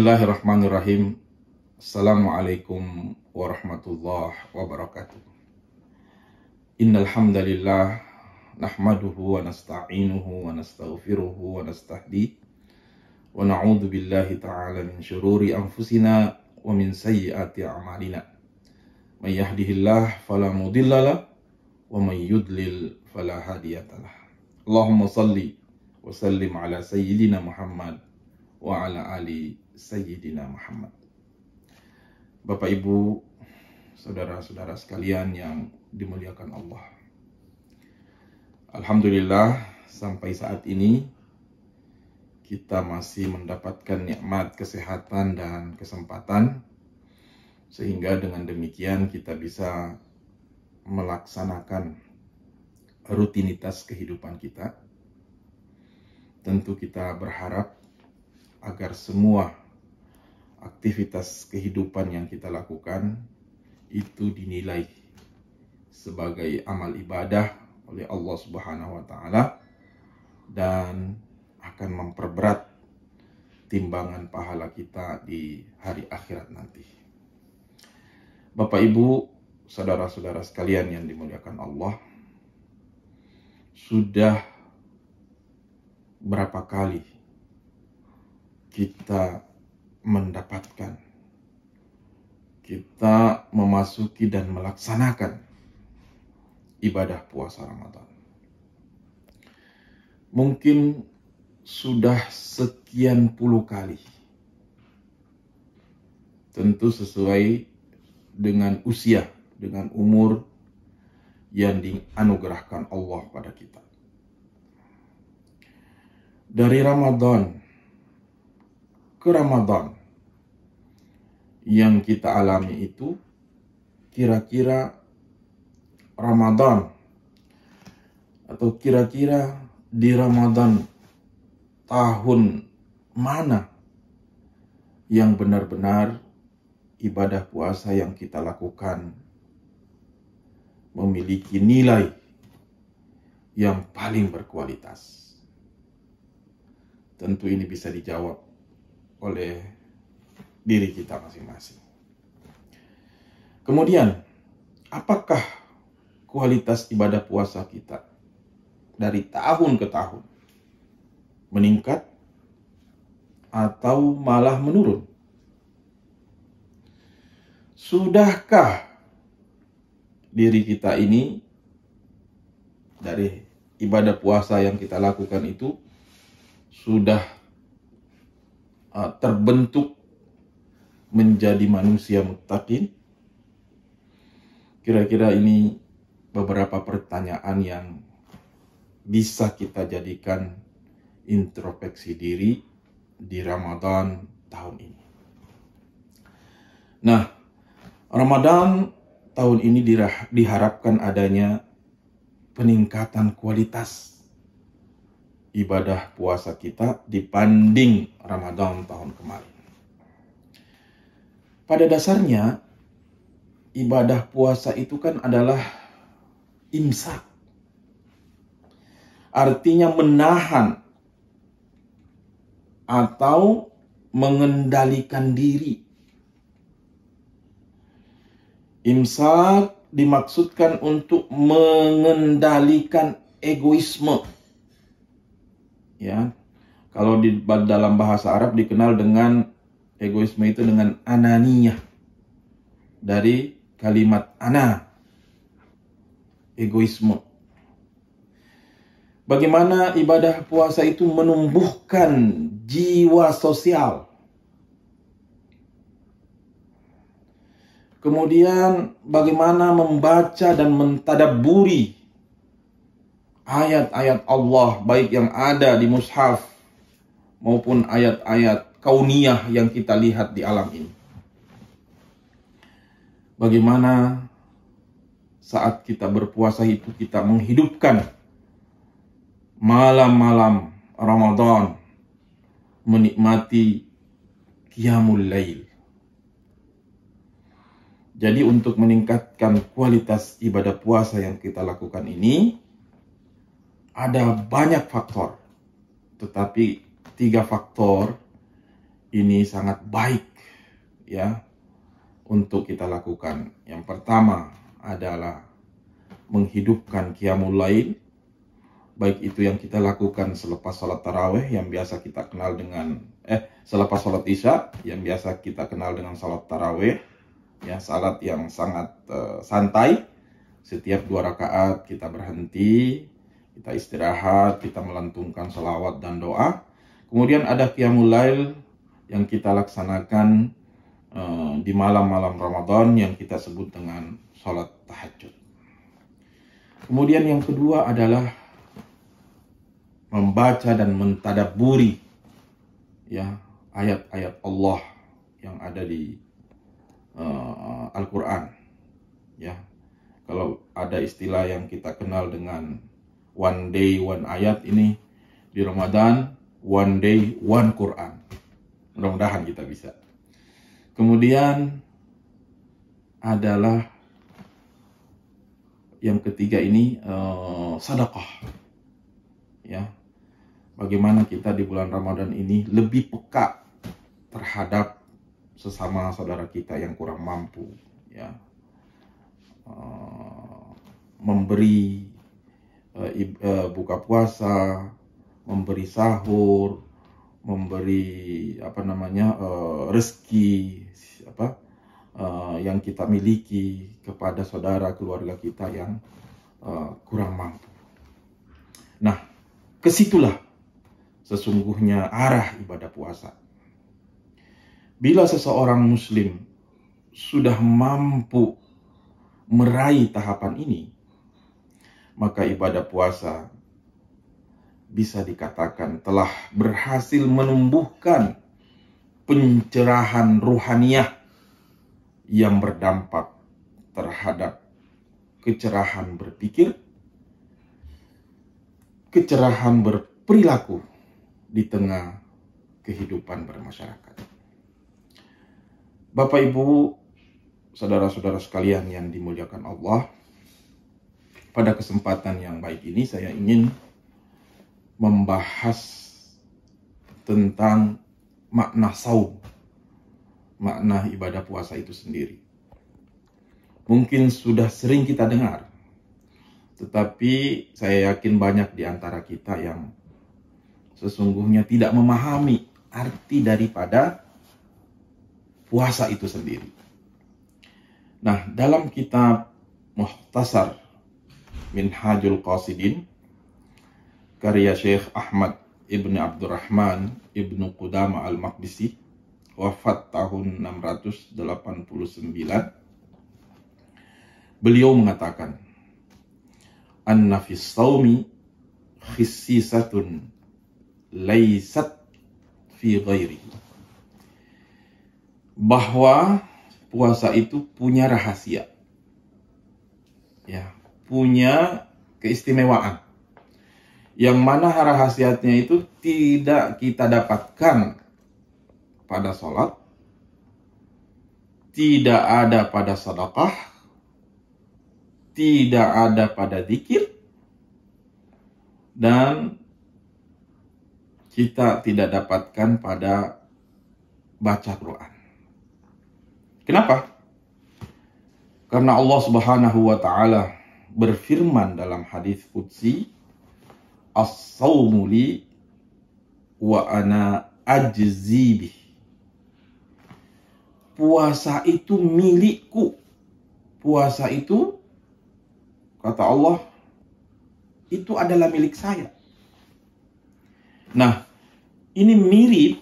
Bismillahirrahmanirrahim. Assalamualaikum warahmatullahi wabarakatuh. Innal hamdalillah nahmaduhu wa nasta'inuhu wa nastaghfiruhu wa nastahdi wa na'udzu billahi ta'ala min syururi anfusina wa min sayyiati a'malina. May yahdihillahu fala mudhillalah wa may yudlil fala hadiyalah. Allahumma shalli wa sallim ala sayyidina Muhammad wa ala ali Sayyidina Muhammad. Bapak Ibu, saudara-saudara sekalian yang dimuliakan Allah. Alhamdulillah sampai saat ini kita masih mendapatkan nikmat kesehatan dan kesempatan, sehingga dengan demikian kita bisa melaksanakan rutinitas kehidupan kita. Tentu kita berharap agar semua aktivitas kehidupan yang kita lakukan itu dinilai sebagai amal ibadah oleh Allah Subhanahu wa taala dan akan memperberat timbangan pahala kita di hari akhirat nanti. Bapak Ibu, saudara-saudara sekalian yang dimuliakan Allah, sudah berapa kali kita mendapatkan, kita memasuki dan melaksanakan ibadah puasa Ramadan. Mungkin sudah sekian puluh kali. Tentu sesuai dengan usia, dengan umur yang dianugerahkan Allah pada kita. Dari Ramadan ke Ramadan yang kita alami itu, kira-kira Ramadan atau kira-kira di Ramadan tahun mana yang benar-benar ibadah puasa yang kita lakukan memiliki nilai yang paling berkualitas. Tentu ini bisa dijawab oleh diri kita masing-masing. Kemudian, apakah kualitas ibadah puasa kita dari tahun ke tahun meningkat atau malah menurun? Sudahkah diri kita ini dari ibadah puasa yang kita lakukan itu sudah terbentuk menjadi manusia muttaqin? Kira-kira ini beberapa pertanyaan yang bisa kita jadikan introspeksi diri di Ramadan tahun ini. Nah, Ramadan tahun ini diharapkan adanya peningkatan kualitas ibadah puasa kita dibanding Ramadan tahun kemarin. Pada dasarnya, ibadah puasa itu kan adalah imsak. Artinya menahan atau mengendalikan diri. Imsak dimaksudkan untuk mengendalikan egoisme. Ya, kalau di dalam bahasa Arab dikenal dengan egoisme itu dengan ananiyah, dari kalimat ana, egoisme. Bagaimana ibadah puasa itu menumbuhkan jiwa sosial. Kemudian bagaimana membaca dan mentadabburi ayat-ayat Allah, baik yang ada di mushaf maupun ayat-ayat kauniyah yang kita lihat di alam ini. Bagaimana saat kita berpuasa itu kita menghidupkan malam-malam Ramadan, menikmati qiyamul lail. Jadi untuk meningkatkan kualitas ibadah puasa yang kita lakukan ini, ada banyak faktor, tetapi 3 faktor ini sangat baik ya untuk kita lakukan. Yang pertama adalah menghidupkan qiyamul lail, baik itu yang kita lakukan selepas salat tarawih yang biasa kita kenal dengan selepas salat isya yang biasa kita kenal dengan salat tarawih, ya, salat yang sangat santai. Setiap 2 rakaat kita berhenti, kita istirahat, kita melantunkan salawat dan doa. Kemudian ada qiyamul lail yang kita laksanakan di malam-malam Ramadan yang kita sebut dengan salat tahajud. Kemudian yang kedua adalah membaca dan mentadabburi ya ayat-ayat Allah yang ada di Al-Quran. Ya, kalau ada istilah yang kita kenal dengan one day one ayat, ini di Ramadan one day one Quran. Mudah-mudahan kita bisa. Kemudian adalah yang ketiga ini sedekah. Ya, bagaimana kita di bulan Ramadan ini lebih peka terhadap sesama saudara kita yang kurang mampu, ya, memberi buka puasa, memberi sahur, memberi rezeki yang kita miliki kepada saudara keluarga kita yang kurang mampu. Nah, kesitulah sesungguhnya arah ibadah puasa. Bila seseorang muslim sudah mampu meraih tahapan ini, maka ibadah puasa bisa dikatakan telah berhasil menumbuhkan pencerahan ruhaniyah yang berdampak terhadap kecerahan berpikir, kecerahan berperilaku di tengah kehidupan bermasyarakat. Bapak Ibu, saudara-saudara sekalian yang dimuliakan Allah, pada kesempatan yang baik ini saya ingin membahas tentang makna saum, makna ibadah puasa itu sendiri. Mungkin sudah sering kita dengar, tetapi saya yakin banyak di antara kita yang sesungguhnya tidak memahami arti daripada puasa itu sendiri. Nah, dalam kitab Mukhtasar Minhajul Qasidin karya Syekh Ahmad Ibn Abdurrahman Ibn Qudamah Al-Maqdisi, wafat tahun 689, beliau mengatakan, anna fis saumi khissisatun laysat fi ghairihi, bahwa puasa itu punya rahasia, ya, punya keistimewaan, yang mana rahasianya itu tidak kita dapatkan pada sholat, tidak ada pada sedekah, tidak ada pada zikir, dan kita tidak dapatkan pada baca Quran. Kenapa? Karena Allah Subhanahu wa taala berfirman dalam hadis qudsi, as-saumu li wa ana ajzi bih. Puasa itu milikku. Puasa itu, kata Allah, itu adalah milik saya. Nah, ini mirip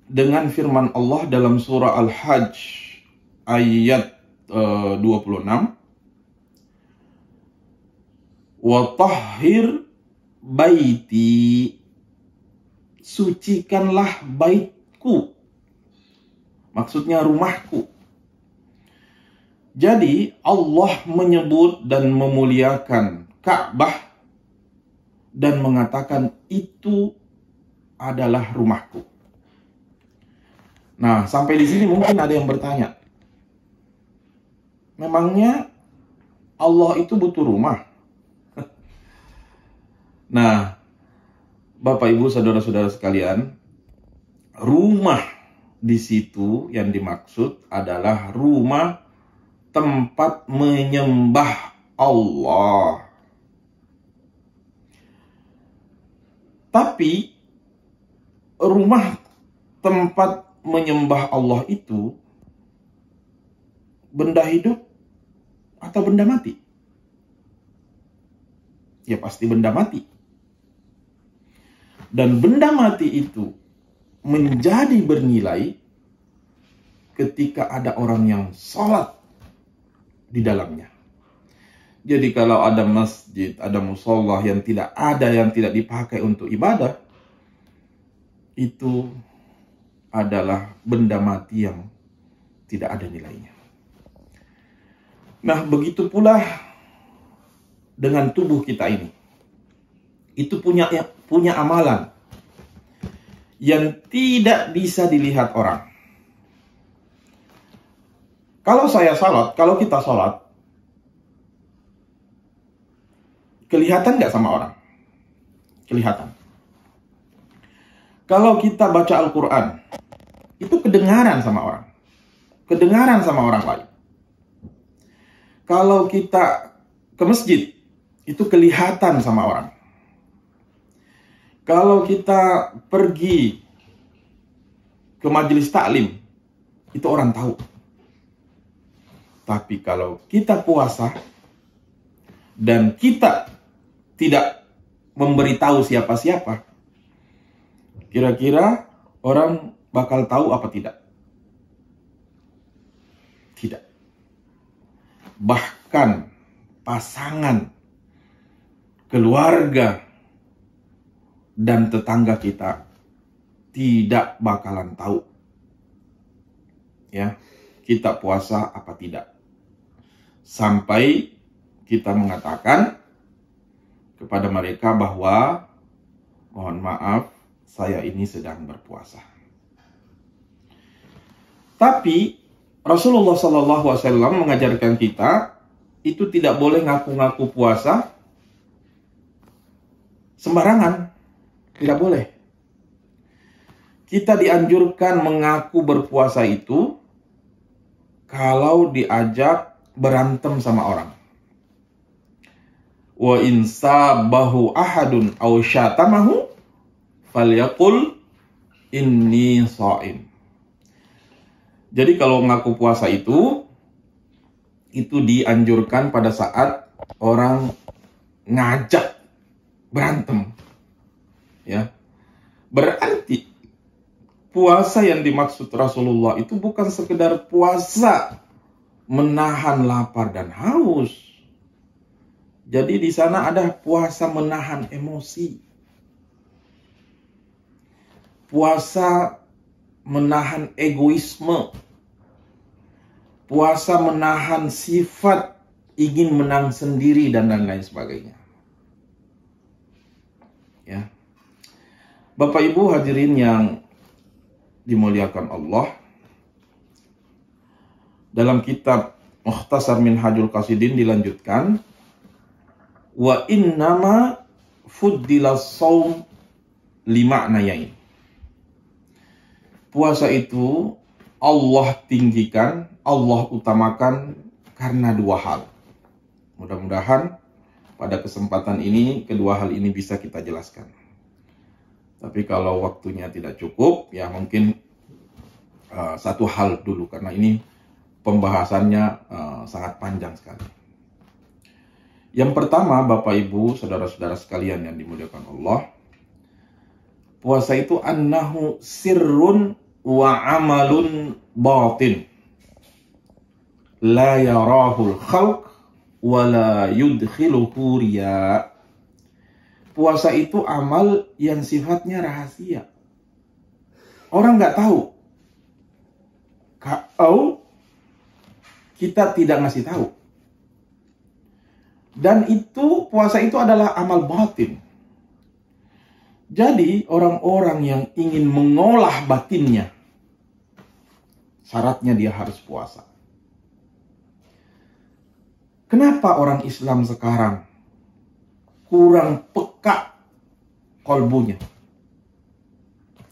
dengan firman Allah dalam surah Al-Hajj ayat 26. Wa tahhir baiti, sucikanlah baitku. Maksudnya rumahku. Jadi Allah menyebut dan memuliakan Ka'bah dan mengatakan itu adalah rumahku. Nah, sampai di sini mungkin ada yang bertanya, memangnya Allah itu butuh rumah? Nah, Bapak Ibu saudara-saudara sekalian, rumah di situ yang dimaksud adalah rumah tempat menyembah Allah. Tapi rumah tempat menyembah Allah itu benda hidup atau benda mati? Ya pasti benda mati. Dan benda mati itu menjadi bernilai ketika ada orang yang sholat di dalamnya. Jadi kalau ada masjid, ada musola yang tidak dipakai untuk ibadah, itu adalah benda mati yang tidak ada nilainya. Nah, begitu pula dengan tubuh kita ini. Itu punya amalan yang tidak bisa dilihat orang. Kalau kita sholat, kelihatan nggak sama orang? Kelihatan. Kalau kita baca Al-Quran, itu kedengaran sama orang. Kedengaran sama orang lain. Kalau kita ke masjid, itu kelihatan sama orang. Kalau kita pergi ke majelis taklim, itu orang tahu. Tapi kalau kita puasa dan kita tidak memberitahu siapa-siapa, kira-kira orang bakal tahu apa tidak? Tidak. Bahkan pasangan, keluarga, dan tetangga kita tidak bakalan tahu. Ya, kita puasa apa tidak. Sampai kita mengatakan kepada mereka bahwa mohon maaf, saya ini sedang berpuasa. Tapi Rasulullah SAW mengajarkan kita itu tidak boleh ngaku-ngaku puasa sembarangan. Tidak boleh. Kita dianjurkan mengaku berpuasa itu kalau diajak berantem sama orang. Wa in sabahu ahadun aw syatamahu falyaqul inni shaim. Jadi kalau ngaku puasa itu dianjurkan pada saat orang ngajak berantem. Ya. Berarti puasa yang dimaksud Rasulullah itu bukan sekedar puasa menahan lapar dan haus. Jadi di sana ada puasa menahan emosi. Puasa menahan egoisme. Puasa menahan sifat ingin menang sendiri dan lain-lain sebagainya. Ya. Bapak Ibu hadirin yang dimuliakan Allah, dalam kitab Mukhtasar Minhajul Qasidin dilanjutkan, wa innama fuddilas shaum lima'nayain. Puasa itu Allah tinggikan, Allah utamakan karena dua hal. Mudah-mudahan pada kesempatan ini kedua hal ini bisa kita jelaskan. Tapi kalau waktunya tidak cukup, ya mungkin satu hal dulu, karena ini pembahasannya sangat panjang sekali. Yang pertama, Bapak Ibu, saudara-saudara sekalian yang dimuliakan Allah, puasa itu annahu sirrun wa amalun batin. La yarahul khalq wa la yudkhiluhu riya. Puasa itu amal yang sifatnya rahasia. Orang nggak tahu. Kalau kita tidak ngasih tahu. Dan itu, puasa itu adalah amal batin. Jadi orang-orang yang ingin mengolah batinnya, syaratnya dia harus puasa. Kenapa orang Islam sekarang kurang peka kolbunya?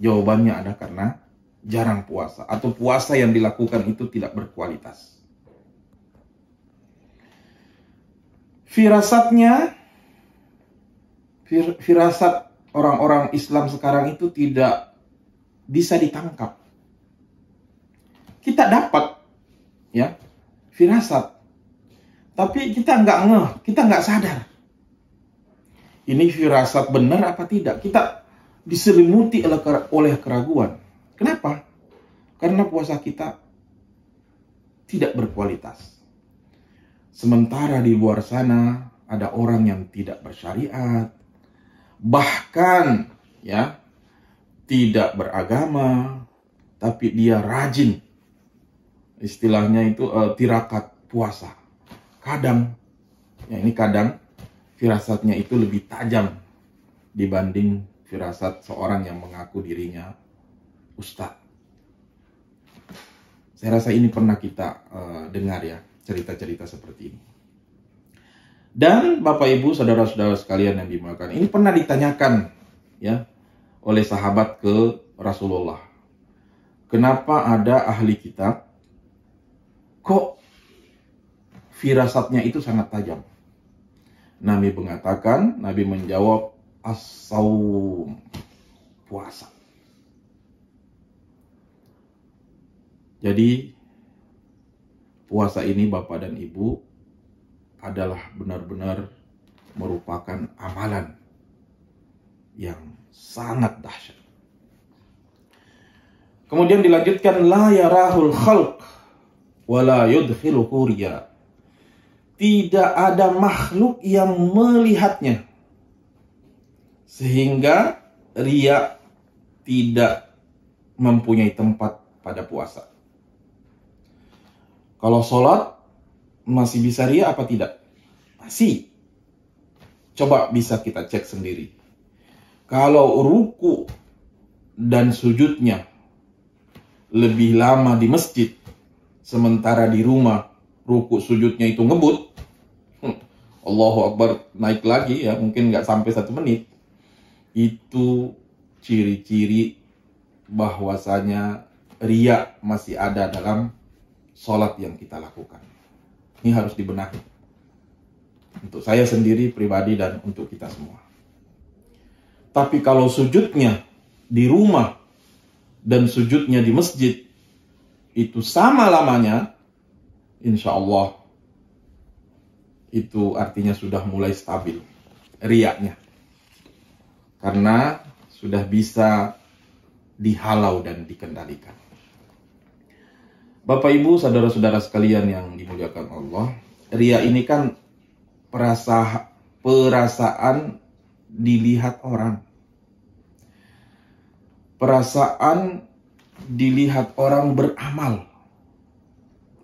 Jawabannya ada karena jarang puasa, atau puasa yang dilakukan itu tidak berkualitas. Firasat orang-orang Islam sekarang itu tidak bisa ditangkap. Kita dapat ya firasat, tapi kita nggak ngeh, kita nggak sadar. Ini firasat benar apa tidak? Kita diselimuti oleh keraguan. Kenapa? Karena puasa kita tidak berkualitas. Sementara di luar sana ada orang yang tidak bersyariat, bahkan ya tidak beragama, tapi dia rajin. Istilahnya itu tirakat puasa. Kadang firasatnya itu lebih tajam dibanding firasat seorang yang mengaku dirinya ustadz. Saya rasa ini pernah kita dengar ya, cerita-cerita seperti ini. Dan Bapak Ibu, saudara-saudara sekalian yang dimuliakan, ini pernah ditanyakan ya oleh sahabat ke Rasulullah. Kenapa ada ahli kitab kok firasatnya itu sangat tajam? Nabi menjawab, as-saum, puasa. Jadi puasa ini Bapak dan Ibu adalah benar-benar merupakan amalan yang sangat dahsyat. Kemudian dilanjutkan, la yarahul khalq wala yudkhiluhu riya. Tidak ada makhluk yang melihatnya, sehingga riya tidak mempunyai tempat pada puasa. Kalau sholat masih bisa riya apa tidak? Masih. Coba bisa kita cek sendiri. Kalau ruku dan sujudnya lebih lama di masjid, sementara di rumah ruku sujudnya itu ngebut, Allahu Akbar, naik lagi ya, mungkin nggak sampai 1 menit. Itu ciri-ciri bahwasanya riya masih ada dalam sholat yang kita lakukan. Ini harus dibenahi. Untuk saya sendiri pribadi dan untuk kita semua. Tapi kalau sujudnya di rumah dan sujudnya di masjid itu sama lamanya, insya Allah itu artinya sudah mulai stabil riyanya, karena sudah bisa dihalau dan dikendalikan. Bapak Ibu, saudara-saudara sekalian yang dimuliakan Allah, riya ini kan perasaan dilihat orang. Perasaan dilihat orang beramal.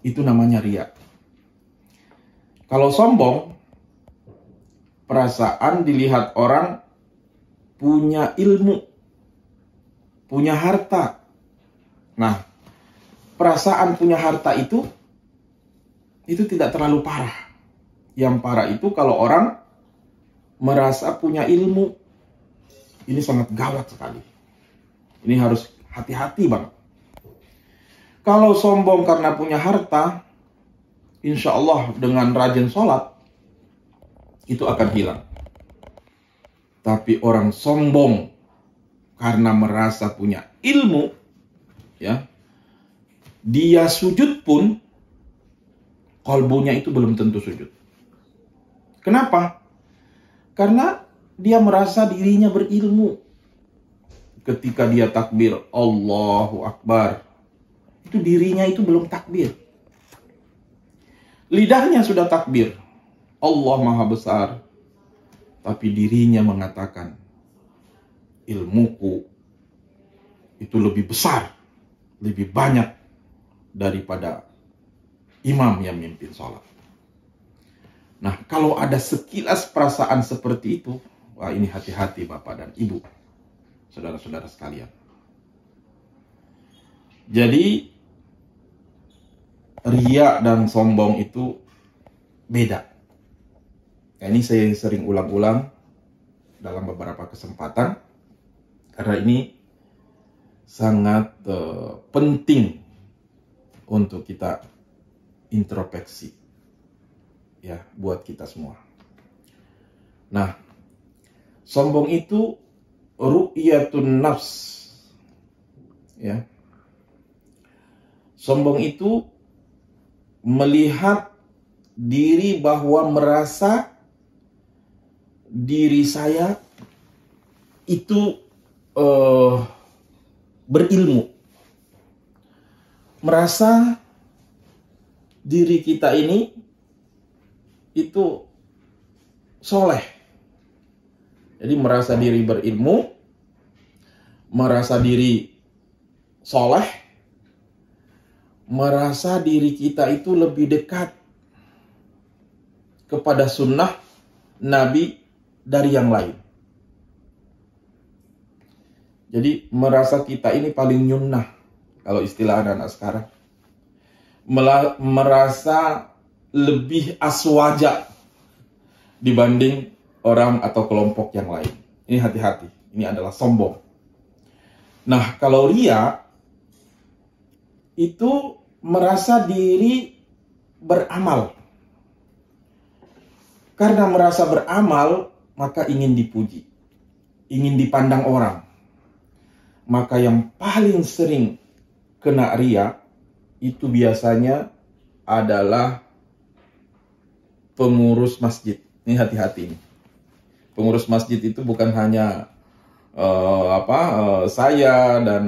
Itu namanya riya. Kalau sombong, perasaan dilihat orang punya ilmu, punya harta. Nah, perasaan punya harta itu tidak terlalu parah. Yang parah itu kalau orang merasa punya ilmu. Ini sangat gawat sekali. Ini harus hati-hati banget. Kalau sombong karena punya harta, insya Allah dengan rajin sholat, itu akan hilang. Tapi orang sombong karena merasa punya ilmu, ya, dia sujud pun, kolbunya itu belum tentu sujud. Kenapa? Karena dia merasa dirinya berilmu. Ketika dia takbir, Allahu Akbar, itu dirinya itu belum takbir. Lidahnya sudah takbir, Allah Maha Besar, tapi dirinya mengatakan, ilmuku itu lebih besar, lebih banyak daripada imam yang mimpin sholat. Nah, kalau ada sekilas perasaan seperti itu, wah, ini hati-hati Bapak dan Ibu, saudara-saudara sekalian. Jadi riya dan sombong itu beda. Nah, ini saya sering ulang-ulang dalam beberapa kesempatan, karena ini sangat penting untuk kita introspeksi, ya, buat kita semua. Nah, sombong itu ru'yatun nafs, ya. Sombong itu melihat diri bahwa merasa diri saya itu berilmu, merasa diri kita ini itu soleh. Jadi merasa diri berilmu, merasa diri soleh, merasa diri kita itu lebih dekat kepada sunnah Nabi dari yang lain. Jadi merasa kita ini paling nyunnah, kalau istilah anak-anak sekarang. Merasa lebih aswaja dibanding orang atau kelompok yang lain. Ini hati-hati, ini adalah sombong. Nah, kalau ria itu merasa diri beramal. Karena merasa beramal, maka ingin dipuji, ingin dipandang orang. Maka yang paling sering kena ria itu biasanya adalah pengurus masjid. Ini hati-hati. Pengurus masjid itu bukan hanya saya dan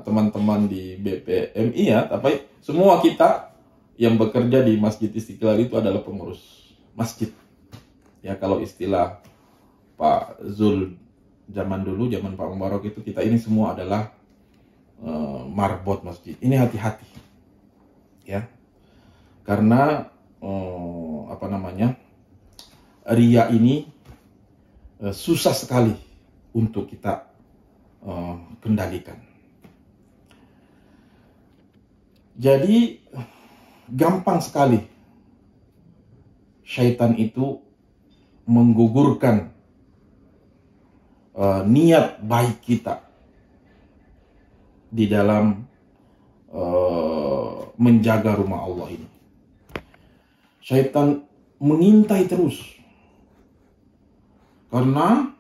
teman-teman di BPMI, ya, tapi semua kita yang bekerja di Masjid Istiqlal itu adalah pengurus masjid. Ya, kalau istilah Pak Zul zaman dulu, zaman Pak Mubarak itu, kita ini semua adalah marbot masjid. Ini hati-hati, ya, karena ria ini susah sekali untuk kita kendalikan. Jadi gampang sekali syaitan itu menggugurkan niat baik kita di dalam menjaga rumah Allah ini. Syaitan mengintai terus, karena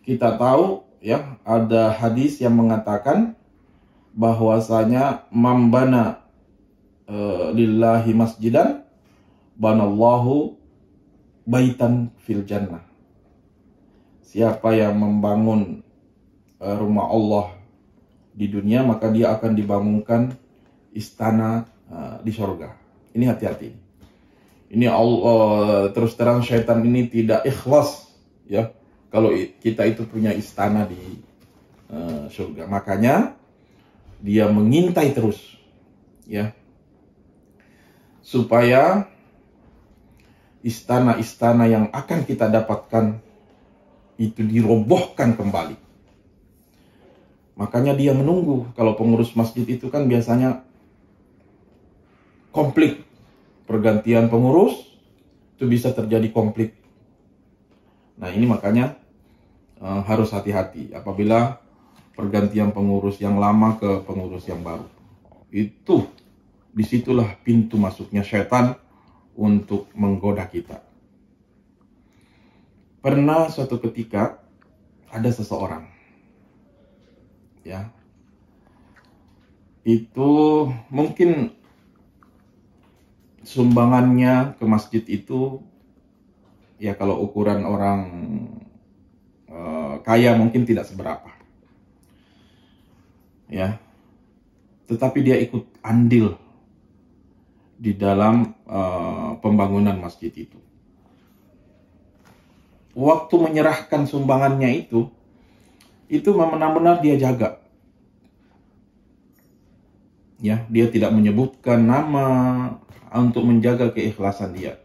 kita tahu, ya, ada hadis yang mengatakan bahwasanya mambana lillahi masjidan banallahu baitan fil jannah. Siapa yang membangun rumah Allah di dunia, maka dia akan dibangunkan istana di surga. Ini hati-hati. Ini Allah, terus terang syaitan ini tidak ikhlas, ya, kalau kita itu punya istana di surga. Makanya dia mengintai terus, ya, supaya istana-istana yang akan kita dapatkan itu dirobohkan kembali. Makanya dia menunggu. Kalau pengurus masjid itu kan biasanya konflik, pergantian pengurus itu bisa terjadi konflik. Nah, ini makanya harus hati-hati apabila pergantian pengurus yang lama ke pengurus yang baru. Itu disitulah pintu masuknya syaitan untuk menggoda kita. Pernah suatu ketika ada seseorang, ya, itu mungkin sumbangannya ke masjid itu, ya, kalau ukuran orang kaya mungkin tidak seberapa, ya, tetapi dia ikut andil di dalam pembangunan masjid itu. Waktu menyerahkan sumbangannya itu benar-benar dia jaga, ya, dia tidak menyebutkan nama untuk menjaga keikhlasan dia.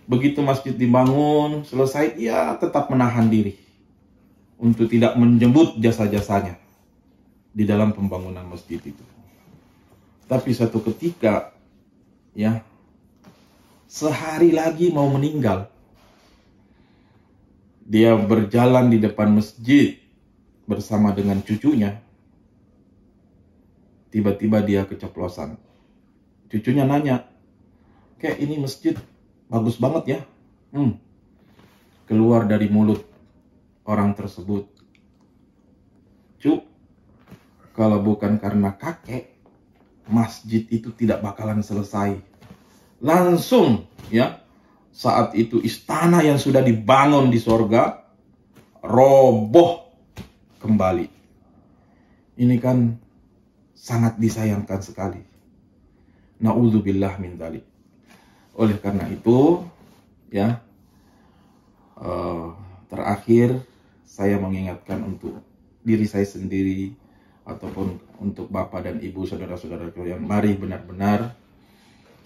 Begitu masjid dibangun selesai, dia tetap menahan diri untuk tidak menyebut jasa-jasanya di dalam pembangunan masjid itu. Tapi suatu ketika, ya, sehari lagi mau meninggal, dia berjalan di depan masjid bersama dengan cucunya, tiba-tiba dia keceplosan. Cucunya nanya, "Kayak ini masjid bagus banget ya." Keluar dari mulut orang tersebut, "Cuk, kalau bukan karena kakek, masjid itu tidak bakalan selesai." Langsung ya, saat itu istana yang sudah dibangun di sorga roboh kembali. Ini kan sangat disayangkan sekali. Na'udzubillah min dzalik. Oleh karena itu, ya, terakhir saya mengingatkan untuk diri saya sendiri ataupun untuk Bapak dan Ibu, saudara-saudara sekalian, mari benar-benar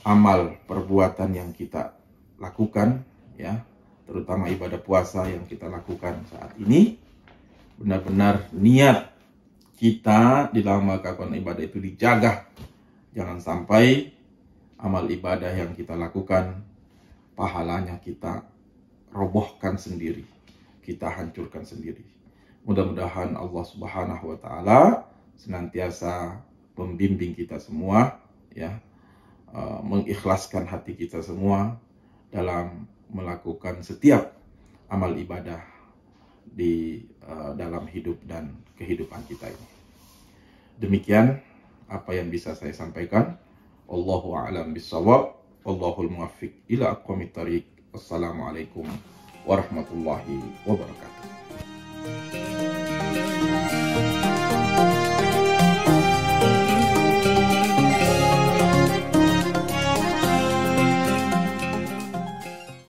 amal perbuatan yang kita lakukan, ya, terutama ibadah puasa yang kita lakukan saat ini, benar-benar niat kita di dalam melakukan ibadah itu dijaga. Jangan sampai amal ibadah yang kita lakukan, pahalanya kita robohkan sendiri, kita hancurkan sendiri. Mudah-mudahan Allah Subhanahu wa Ta'ala senantiasa membimbing kita semua, ya, mengikhlaskan hati kita semua dalam melakukan setiap amal ibadah di dalam hidup dan kehidupan kita ini. Demikian apa yang bisa saya sampaikan. Allahu a'lam bissawab. Wallahul muwaffiq ila aqwamit thariq. Wassalamualaikum warahmatullahi wabarakatuh.